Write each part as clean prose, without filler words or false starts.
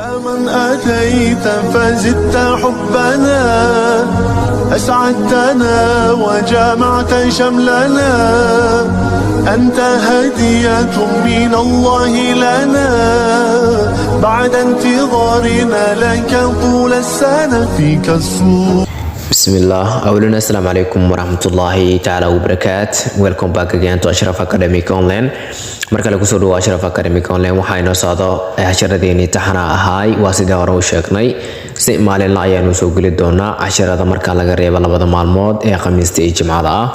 يا من أتيت فزدت حبنا أسعدتنا وجمعت شملنا أنت هدية من الله لنا بعد انتظارنا لك طول السنة فيك السرور. بسم الله. أولا السلام عليكم ورحمة الله تعالى وبركاته. Welcome back again to Ashraf Academic Online. marka lagu soo dhawaado Ashraf Academic Online waxayna socdo casharadeenii taxana ahaay waa sidii hore u sheegnay si maalinle ayaanu soo geli doonaa casharada marka laga reebo labada maalmood ee Khamiista iyo Jimcada ah.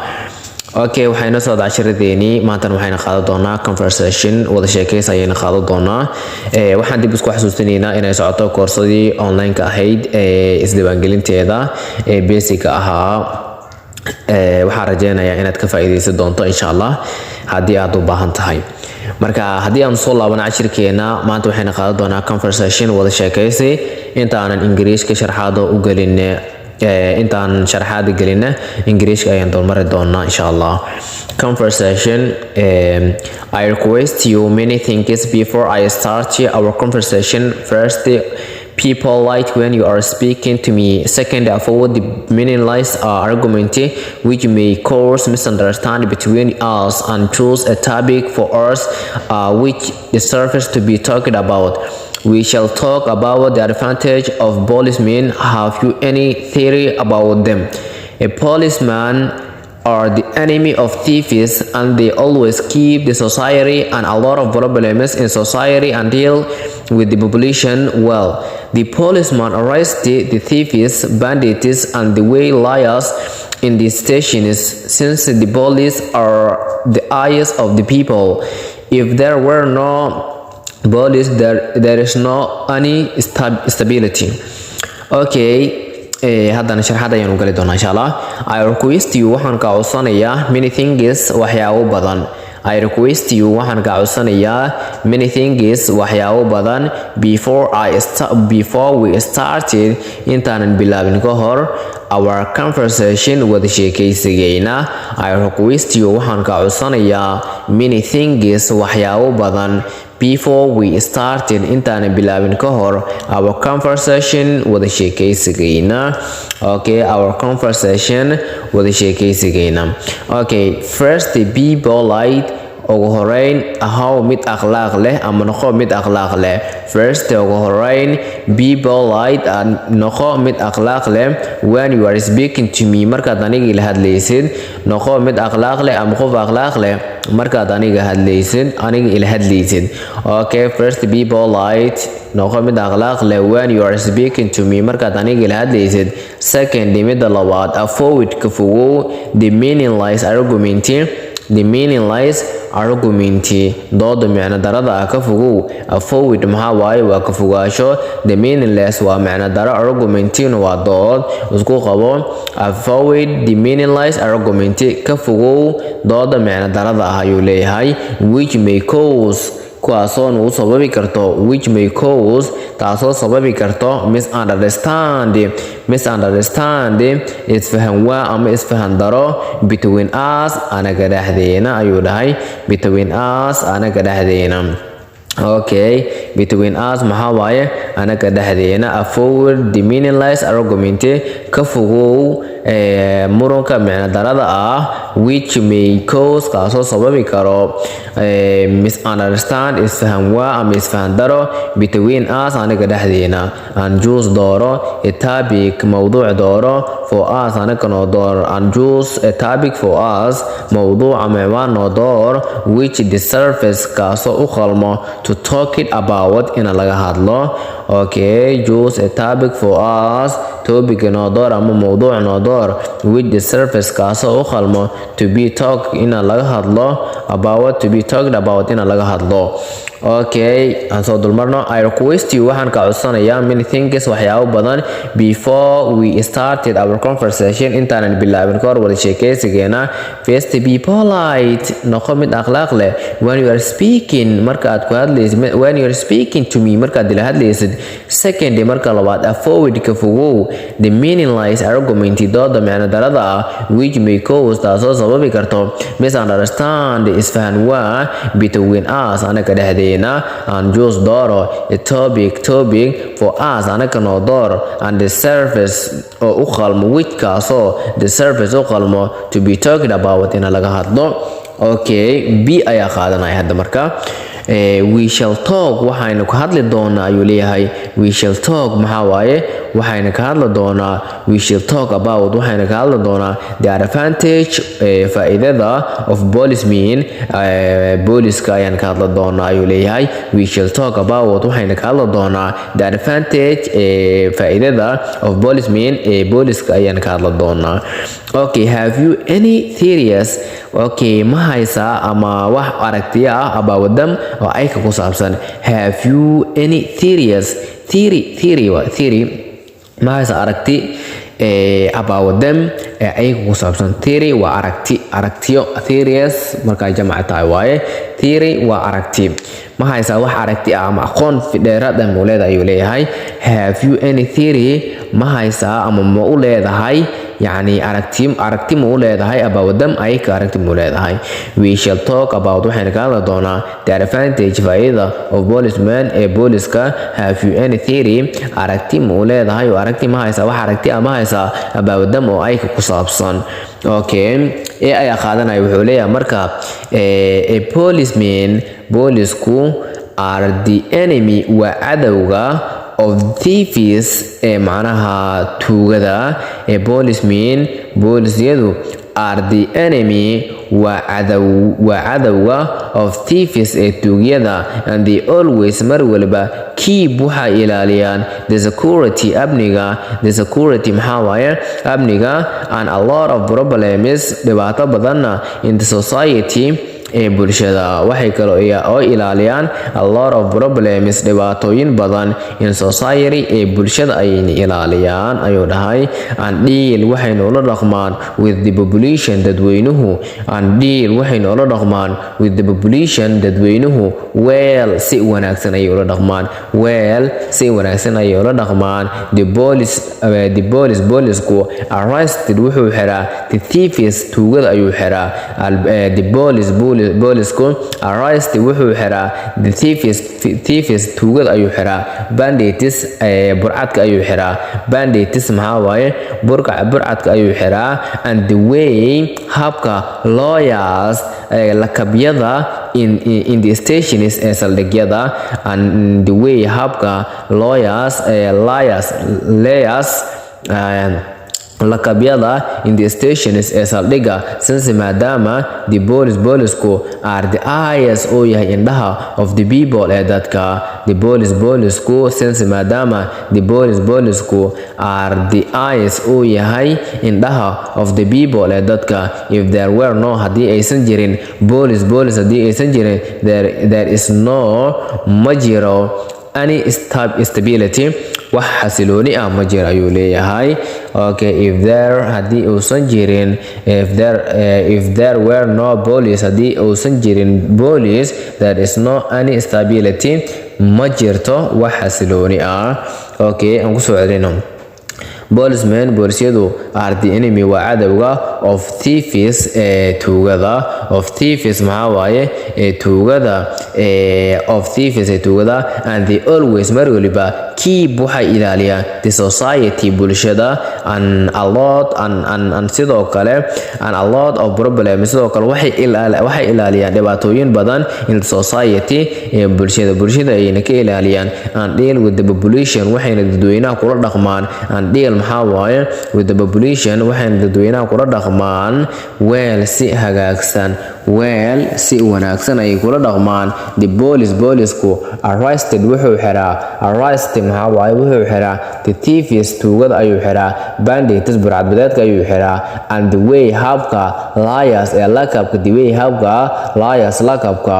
Okay, waxayna soo casharadeenii maanta waxayna qaadan doonaa conversation wada sheekaysi ayayna qaadan doonaa. Waxaan dib isku xasuusinaynaa inay socoto koorsadii online ka ahayd isdiiwaangelinteeda basic ahaa. waxaan rajeynayaa inaad ka faa'iideysan doonto insha Allah haddii aad u baahan tahay. marka haddii aan soo laabano cashirkeena maanta waxayna qaadan doonaa conversation wada sheekaysi intaanan Ingiriiska sharxaado u gelin intaan sharxaad gelina Ingiriiska ayaan dulmari doonaa insha Allah. Conversation. I request you many things before I start our conversation. First, people like when you are speaking to me. Second, avoid the meaningless argument which may cause misunderstanding between us, and choose a topic for us which deserves to be talked about. We shall talk about the advantage of policemen. Have you any theory about them? A policeman are the enemy of thieves, and they always keep the society and a lot of problems in society and deal with the population well. The policeman arrests the thieves, bandits, and the way liars in the stations, since the police are the eyes of the people. If there were no police, there is no any stability. Okay. haddana sharxaad ayaan u gali doonaa insha Allah. I request you waxaan ka codsanayaa many things waxyaabo badan. I request you waxaan ka codsanayaa many things waxyaabo badan before we started intaanan bilaabin ka hor our conversation wada sheekaysigeena. I request you waxaan ka codsanayaa many things waxyaabo badan before we started intaanan bilaabin ka hor our conversation wada sheekaysigeena. Okay, our conversation wada sheekaysigeena. Okay, first be polite. ugu horeyn ahaw mid akhlaaq leh ama noqo mid akhlaaq leh. First, ugu horeyn be polite and noqo mid akhlaaq leh when you are speaking to me. markaad aniga ila hadlaysid noqo mid akhlaaq leh ama qof akhlaaq leh markaad aniga ila hadlaysid. Okay, first be polite noqo mid akhlaaq leh when you are speaking to me markaad aniga ila hadlaysid. Second, midda labaad avoid ka fogow the meaningless argument. The meaningless argument dooda macna darada ka fogow. Avoid maxaa waaye waa ka fogaasho. The meaningless waa macna daro, argument waa dood isku qabo. Avoid the meaningless argument ka fogow dooda macna darada ayuu leeyahay. Which may cause kuwaasoo uu sababi karto which may cause taasoo sababi karto misunderstand isfahan waa ama isfahan daro between us anaga dhexdeena ayuu dhahay. Between us anaga dhexdeena. Okay, between us maxaa waaye anaga dhexdeena. Avoid the meaningless argument ka fogow muranka macna darada ah which may cause kaasoo sababi karo misunderstand isfahan waa ama isfahan daro between us anaga dhexdeena. And choose dooro a topic mawduuc dooro for us anaga noo door. And choose a topic for us mawduuc ama ciwaan noo door which deserves kaasoo u qalmo to talk it about ina laga hadlo. Okay, choose a topic for us topic noo door ama mawduuc noo door which deserves kaasoo u qalmo to be talked ina laga hadlo about ina laga hadlo. Okay, aan soo dulmarno. I request you waxaan ka codsanayaa many things waxyaabo badan before we started our conversation intaanan bilaabin ka hor wada sheekaysigeena. First, be polite noqo mid akhlaaq leh when you are speaking markaad ku hadlaysid when you are speaking to me markaad ila hadlaysid. Second, marka labaad avoid ka fogow the meaningless argument dooda macna darada ah which may cause taasoo sababi karto misunderstand isfahan waa between us anaga dhexdeena. Elena and just door a topic for us anaka no door and the surface oo u qalmo which kaaso the surface oo qalmo to be talking about in laga hadlo. Okay, B ayaa qaadanaya hadda marka we shall talk waxaynu ka hadli doonaa ayuu leeyahay. We shall talk maxaa waaye waxaynu ka hadli doonaa we shall talk about waxaynu ka hadli doonaa the advantage faa'iidada of policemen booliska ayaan ka hadli doonaa ayuu leeyahay. We shall talk about waxaynu ka hadli doonaa the advantage faa'iidada of policemen booliska ayaan ka hadli doonaa. Okay, have you any theories? Okay, ma haysaa ama wax aragtiya ah about them oo ay ku saabsan. Have you any theories? Theory ma haysaa aragti about them ay ku saabsan. Theory waa aragtiyo theories marka jamac tahay waaye. Theory waa aragti. Ma haysaa wax aragti ah ama aqoon dheeraad ah mawleed ayuu leeyahay. Have you any theory? Ma haysaa ama ma u leedahay يعني aragti ma u leedahay about them ay ka aragti ma u leedahay. We shall talk about waxayna ka hadli doonaa the advantage faa'iida of policemen booliska. Have you any theory? Aragti ma u leedahay oo aragti ma haysaa wax aragti ama haysaa about them oo ay ku saabsan. Okay, ayaa qaadanaya wuxuu leeyahay marka a policeman boolisku are the enemy waa cadowga of thieves macnaha tuugada. Policemen boolisyadu are the enemy waa cadowga of thieves tuugyada and they always mar walba keep waxa ilaaliyaan the security amniga. The security maxaa waaye amniga and a lot of problems dhibaato badanna in the society bulshada. Waxay kale oo ilaaliyaan a lot of problems dhibaatooyin badan in society bulshada ay ilaaliyaan ayuu dhahay. And deal waxay noola dhaqmaan with the population dadweynuhu. And deal waxay noola dhaqmaan with the population dadweynuhu well si wanaagsan ayay ula dhaqmaan. Well si wanaagsan ayay ula dhaqmaan. The boolisku arrested wuxuu xiraa the thieves tuugada ayuu xiraa. The boolisku arrest wuxuu xiraa the thieves tuugada ayuu xiraa. Bandits burcadka ayuu xiraa. Bandits maxaa waaye burcadka ayuu xiraa. And the way habka lawyers lakabyada in the stations saldhigyada. And the way habka lawyers lakabyada in the stations saldhiga. Since maadaama the boolisku are the eyes oo yahay indhaha of the people dadka. The boolisku since maadaama the boolisku are the eyes oo yahay indhaha of the people dadka. If there were no haddii aysan jirin boolis haddii aysan jirin there is no ma jiro any stability wax xasilooni ah ma jiro ayuu leeyahay. Okay, if there haddii uusan jirin if there were no police haddii uusan jirin police there is no any stability ma jirto wax xasilooni ah. Okay, aan ku soo celino. Policemen boolisyadu are the enemy waa cadowga of thieves tuugada. Of thieves maxaa waaye tuugada of thieves tuugada. And they always mar waliba keep waxay ilaaliyaan the society bulshada and a lot and sidoo kale and a lot of problems sidoo kale waxay ilaaliyaan dhibaatooyin badan in society bulshada ayna ka ilaaliyaan. And deal with the population waxayna dadweynaha kula dhaqmaan. And deal maxaa waaye with the population waxayna dadweynaha kula dhaqmaan well si hagaagsan. Well si wanaagsan ay kula dhaqmaan. The boolisku arrested wuxuu xiraa maxaa waaye wuxuu xiraa the thieves tuugada ayuu xiraa. Bandits burcadbadeedka ayuu xiraa. And the way habka liars lakabka the way habka liars lakabka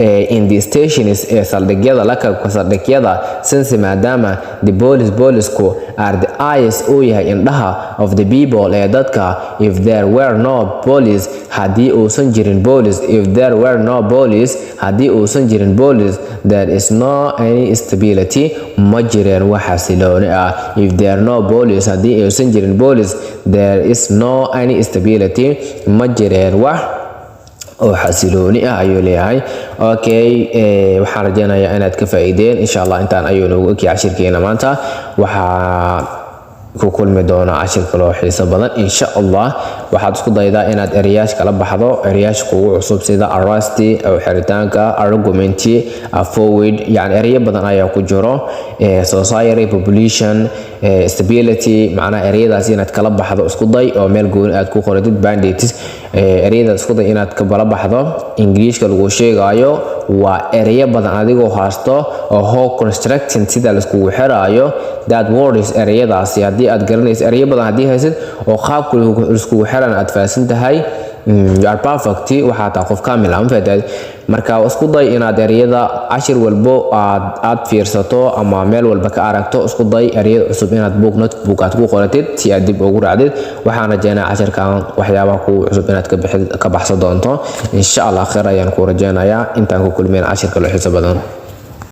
in the stations saldhigyada lakabka saldhigyada. Since maadaama the boolisku are the eyes oo yahay indhaha of the people dadka. If there were no police haddii uusan jirin police if there were no police haddii uusan jirin police there is no any stability ma jireen wax xasilooni ah. If there no police haddii uusan jirin police there is no any stability ma jireen wax oo xasilooni ah ayuu leeyahay. Okay, waxaan rajeynayaa inaad ka faa'iideen insha Allah. Intaan ayuu noogu eg cashirkeena maanta. Waxaa ku kulmi doona cashir kale oo xiiso badan insha Allah. waxaad isku daydaa inaad ereyaash kala baxdo, ereyaash kugu cusub sida arrest oo xiritaanka, argument, forward, yani ereyo badan ayaa ku jiro. Society, population, stability, macnaha ereyadaas inaad kala baxdo isku day oo meel gooni aad ku qoratid. Bandits, ereyadaas isku day inaad ka kala baxdo. Englishka lagu sheegayo waa ereyo badan adigoo haasto oo whole construction sida la isku xiraayo. That words ereyadaas haddii aad garanayso ereyo badan haddii haysid oo qaabka la isku xiran aad fahansan tahay, you are perfect. waxaa taa qof kaamil ah fahad. marka isku day inaad ereyada cashir walbo aad fiirsato ama meel walba ka aragto, isku day ereyada cusub inaad notebook aad ku qoratid si aad dib ugu raacdid. waxaan rajeynayaa cashirkan waxyaabaha ku cusub inaad ka baxsan doonto insha Allah. khayr ayaan ku rajeynayaa. intaan ku kulmeen cashirka loo xiiso badan.